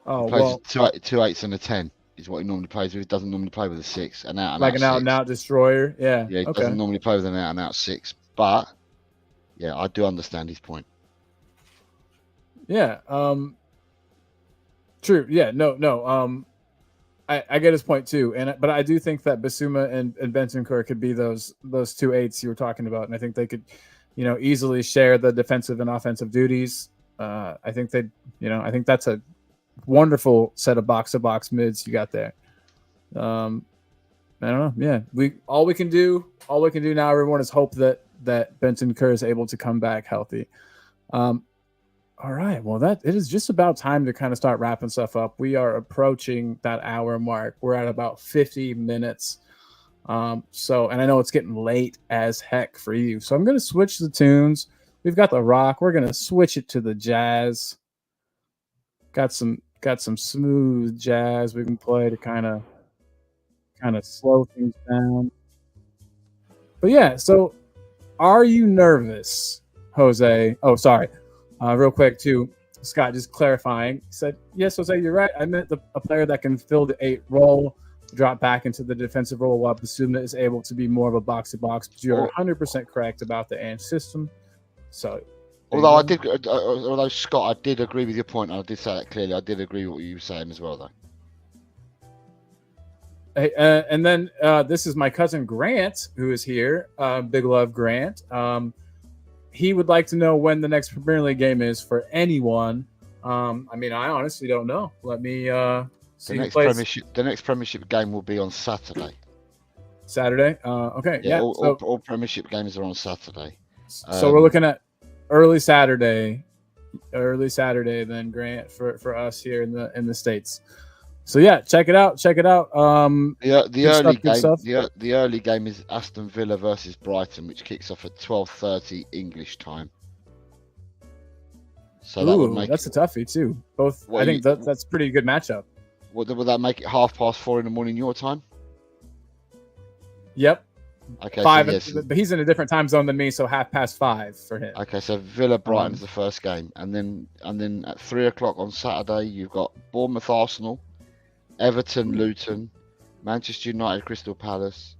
Oh, he plays with two 8s and a 10 is what he normally plays with. He doesn't normally play with a 6. An out and out destroyer. Yeah. Yeah, he doesn't normally play with an out and out 6. But yeah, I do understand his point. Yeah. True. Yeah. No. I get his point too, but I do think that Bissouma and Benson could be those 2 8s you were talking about, and I think they could, easily share the defensive and offensive duties. I think I think that's a wonderful set of box-to-box mids you got there. I don't know. Yeah, all we can do now, everyone, is hope that Benson Kerr is able to come back healthy. All right. Well, it is just about time to kind of start wrapping stuff up. We are approaching that hour mark. We're at about 50 minutes. And I know it's getting late as heck for you. So I'm going to switch the tunes. We've got the rock. We're going to switch it to the jazz. Got some smooth jazz we can play to kind of slow things down. But yeah, so are you nervous, Jose? Oh, sorry. Real quick, too, Scott, just clarifying. He said, yes, Jose, you're right. I meant a player that can fill the 8 role, drop back into the defensive role while Bissouma is able to be more of a box-to-box. But you're 100% correct about the Ange system. So, although Scott, I did agree with your point. I did say that clearly. I did agree with what you were saying as well, though. Hey, and then this is my cousin Grant, who is here. Big love, Grant. He would like to know when the next Premier League game is for anyone. I honestly don't know. Let me see. The next Premiership game will be on Saturday. Saturday? Okay. Yeah. All Premiership games are on Saturday. So we're looking at early Saturday then, Grant, for us here in the States. So yeah, check it out. The early game is Aston Villa versus Brighton, which kicks off at 12:30 English time. So that's a toughie too. That's a pretty good matchup. Would that make it 4:30 in the morning your time? Yep. Okay, five, so yes. but he's in a different time zone than me, so 5:30 for him. Okay, so Villa Brighton's the first game, and then at 3 o'clock on Saturday you've got Bournemouth Arsenal, Everton Luton, Manchester United Crystal Palace,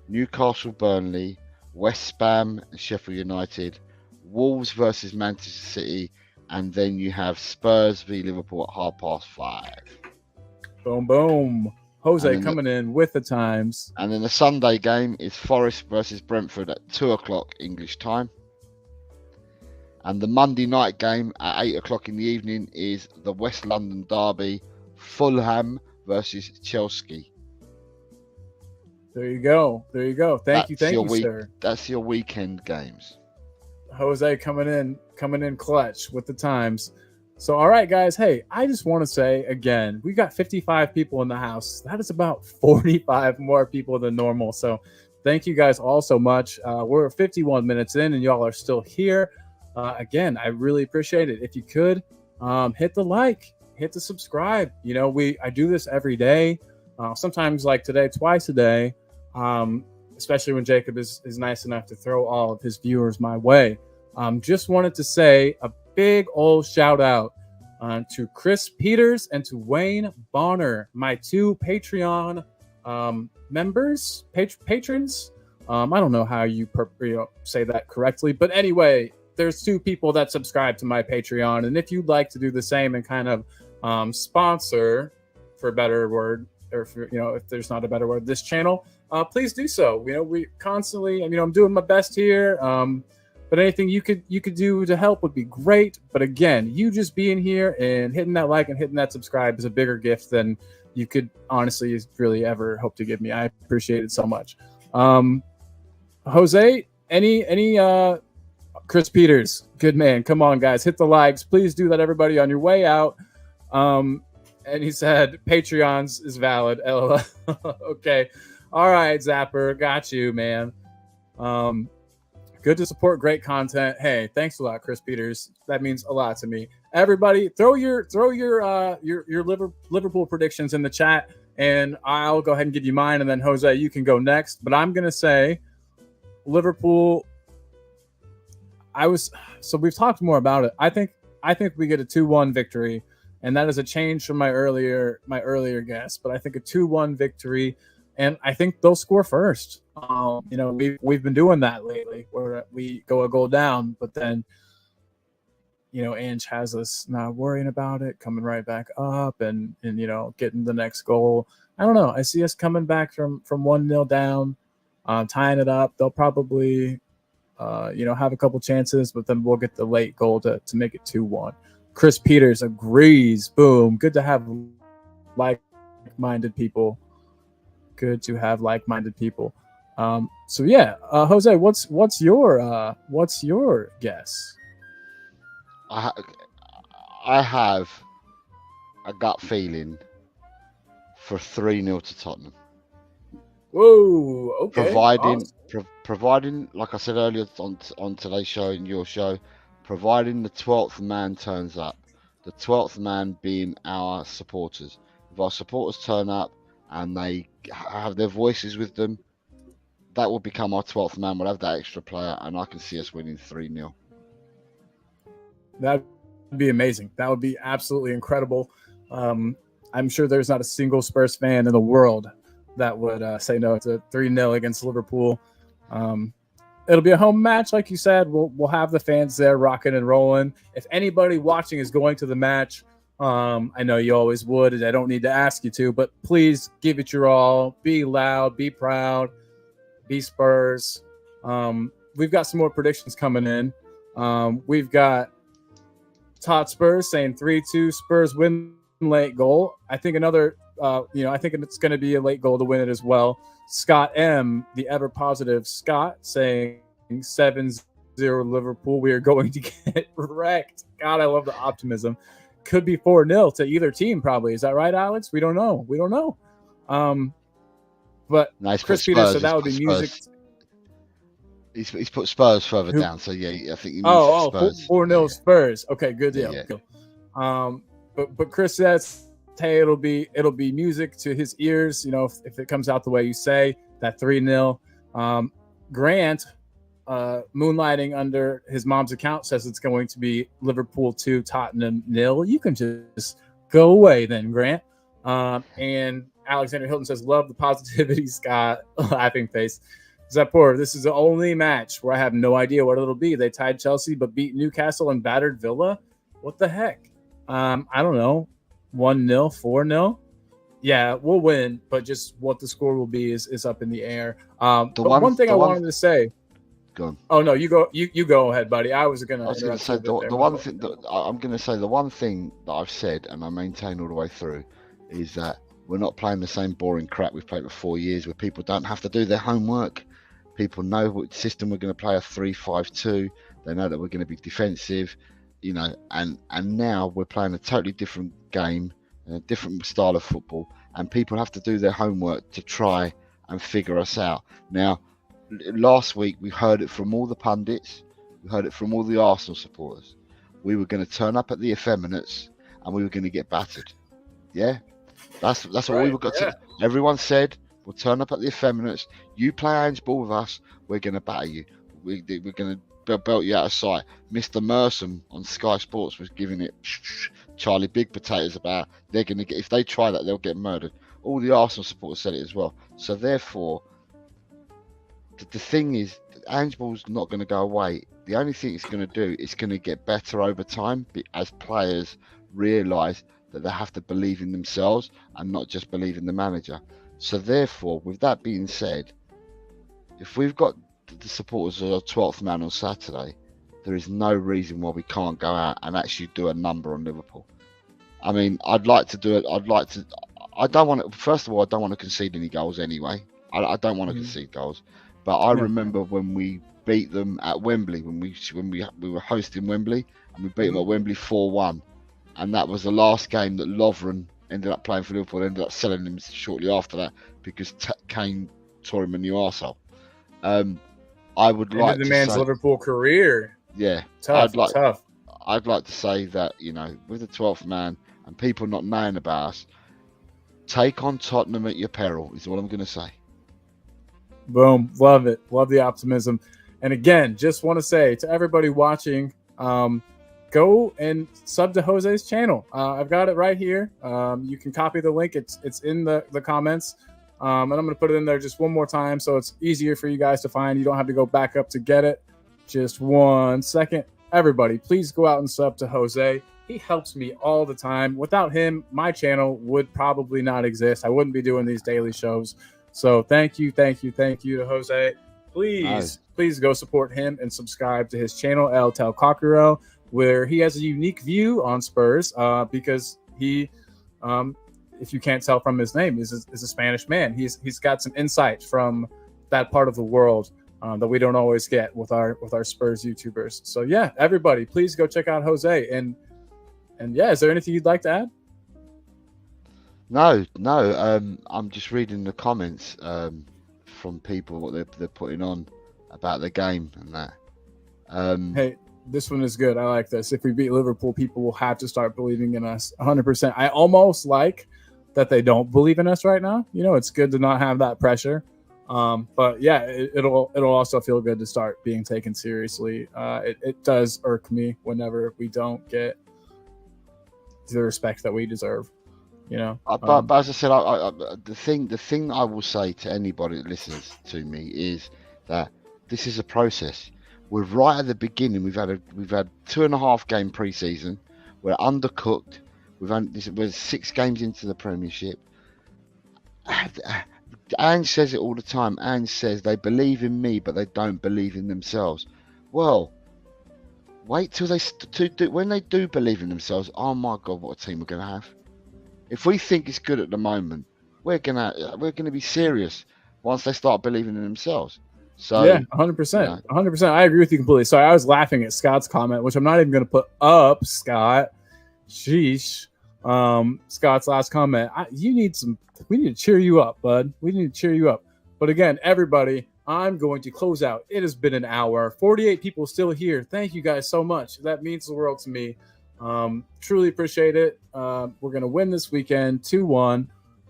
Newcastle Burnley, West Ham Sheffield United, Wolves versus Manchester City, and then you have Spurs v Liverpool at 5:30. Boom, boom. Jose coming in with the times. And then the Sunday game is Forest versus Brentford at 2 o'clock English time. And the Monday night game at 8 o'clock in the evening is the West London derby, Fulham versus Chelsea. There you go. Thank you, sir. That's your weekend games. Jose coming in clutch with the times. So, all right, guys. Hey, I just want to say again, we got 55 people in the house. That is about 45 more people than normal. So, thank you guys all so much. We're 51 minutes in, and y'all are still here. Again, I really appreciate it. If you could, hit the like, hit the subscribe. You know, I do this every day. Sometimes, like today, twice a day. Especially when Jacob is nice enough to throw all of his viewers my way. Just wanted to say a big old shout out to Chris Peters and to Wayne Bonner, my two Patreon members, patrons. I don't know how you say that correctly, but anyway, there's two people that subscribe to my Patreon, and if you'd like to do the same and kind of sponsor, for a better word, or if there's not a better word, this channel, please do so. We constantly, I'm doing my best here. But anything you could do to help would be great. But again, you just being here and hitting that like and hitting that subscribe is a bigger gift than you could honestly really ever hope to give me. I appreciate it so much. Jose, any Chris Peters, good man. Come on, guys, hit the likes. Please do that, everybody, on your way out. And he said Patreons is valid. LOL. Okay. All right, Zapper, got you, man. Good to support great content. Hey, thanks a lot, Chris Peters. That means a lot to me. Everybody, throw your Liverpool predictions in the chat, and I'll go ahead and give you mine, and then Jose, you can go next. But I'm gonna say Liverpool. So we've talked more about it. I think we get a 2-1 victory, and that is a change from my earlier guess. But I think a 2-1 victory. And I think they'll score first. We've been doing that lately, where we go a goal down, but then, Ange has us not worrying about it, coming right back up, and getting the next goal. I don't know. I see us coming back from 1-0 down, tying it up. They'll probably, have a couple chances, but then we'll get the late goal to make it 2-1. Chris Peters agrees. Boom. Good to have like-minded people. Good to have like-minded people. So yeah, Jose, what's your guess? I have a gut feeling for 3-0 to Tottenham. Whoa, okay. Providing, like I said earlier on today's show and your show, providing the 12th man turns up. The 12th man being our supporters. If our supporters turn up and they have their voices with them, that will become our 12th man. We'll have that extra player, and I can see us winning 3-0. That would be amazing. That would be absolutely incredible. I'm sure there's not a single Spurs fan in the world that would say no to 3-0 against Liverpool. It'll be a home match, like you said. We'll have the fans there rocking and rolling. If anybody watching is going to the match, I know you always would, and I don't need to ask you to, but please give it your all. Be loud, be proud, be Spurs. We've got some more predictions coming in. We've got Hotspur saying 3-2 Spurs win, late goal. I think another, I think it's going to be a late goal to win it as well. Scott M, the ever positive Scott, saying 7-0 Liverpool. We are going to get wrecked. God, I love the optimism. Could be 4-0 to either team, probably. Is that right, Alex? We don't know. But nice. Chris Peters said that would be music. He's put Spurs further down, so yeah, I think he means Spurs. 4-0 Spurs. Okay, good deal. Yeah. But Chris says, hey, it'll be music to his ears, if it comes out the way you say, that 3-0. Grant, moonlighting under his mom's account, says it's going to be Liverpool 2, Tottenham 0. You can just go away then, Grant. And Alexander Hilton says, love the positivity, Scott. Laughing face. Zappor, this is the only match where I have no idea what it'll be. They tied Chelsea but beat Newcastle and battered Villa. What the heck? I don't know. 1-0, 4-0. Yeah, we'll win, but just what the score will be is up in the air. But one thing I wanted to say. Go on. Oh no, you go. You go ahead, buddy. I was going to say the one thing that I'm going to say. The one thing that I've said and I maintain all the way through is that we're not playing the same boring crap we've played for 4 years, where people don't have to do their homework. People know what system we're going to play, a 3-5-2. They know that we're going to be defensive, and now we're playing a totally different game, a different style of football, and people have to do their homework to try and figure us out. Now, last week we heard it from all the pundits, we heard it from all the Arsenal supporters. We were going to turn up at the effeminates and we were going to get battered. Yeah, that's right, all we were got to. Everyone said, we'll turn up at the effeminates. You play Ange ball with us, we're going to batter you. We're going to belt you out of sight. Mr. Merson on Sky Sports was giving it Charlie Big Potatoes about they're going to get, if they try that, they'll get murdered. All the Arsenal supporters said it as well. So therefore, the thing is, Ange ball's not going to go away. The only thing it's going to do is going to get better over time as players realise that they have to believe in themselves and not just believe in the manager. So therefore, with that being said, if we've got the supporters of our 12th man on Saturday, there is no reason why we can't go out and actually do a number on Liverpool. I mean, I'd like to do it. I don't want to. First of all, I don't want to concede any goals anyway. I don't want to concede goals. But I remember when we beat them at Wembley, when we were hosting Wembley, and we beat them at Wembley 4-1, and that was the last game that Lovren ended up playing for Liverpool. Ended up selling him shortly after that because Kane tore him a new arsehole. I would like the man's Liverpool career. Yeah, tough. I'd like to say that, with the 12th man and people not knowing about us, take on Tottenham at your peril is all I'm going to say. Boom. Love it. Love the optimism. And again, just want to say to everybody watching, go and sub to Jose's channel. I've got it right here. You can copy the link. It's in the comments. And I'm going to put it in there just one more time so it's easier for you guys to find. You don't have to go back up to get it. Just 1 second. Everybody, please go out and sub to Jose. He helps me all the time. Without him, my channel would probably not exist. I wouldn't be doing these daily shows. So thank you to Jose. Please go support him and subscribe to his channel, El Tel Cockero, where he has a unique view on Spurs because he, if you can't tell from his name, is a Spanish man. He's got some insight from that part of the world that we don't always get with our Spurs YouTubers. So yeah, everybody, please go check out Jose. And yeah, is there anything you'd like to add? No. I'm just reading the comments from people, what they're putting on about the game and that. Hey, this one is good. I like this. If we beat Liverpool, people will have to start believing in us 100%. I almost like that they don't believe in us right now. It's good to not have that pressure. But yeah, it'll also feel good to start being taken seriously. It does irk me whenever we don't get the respect that we deserve. But as I said, the thing I will say to anybody that listens to me is that this is a process. We're right at the beginning. We've had 2.5 game pre-season. We're undercooked. We're 6 games into the Premiership. Ange says it all the time. Ange says they believe in me, but they don't believe in themselves. Well, wait till when they do believe in themselves. Oh my God, what a team we're gonna have! If we think it's good at the moment, we're gonna be serious once they start believing in themselves. So yeah, 100%, 100%. I agree with you completely. Sorry, I was laughing at Scott's comment, which I'm not even going to put up. Scott, sheesh. Scott's last comment. We need to cheer you up, bud. We need to cheer you up. But again, everybody, I'm going to close out. It has been an hour. 48 people still here. Thank you guys so much. That means the world to me. Truly appreciate it. We're going to win this weekend 2-1.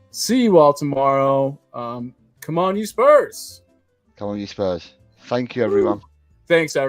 See you all tomorrow. Come on, you Spurs. Come on, you Spurs. Thank you, everyone. Thanks,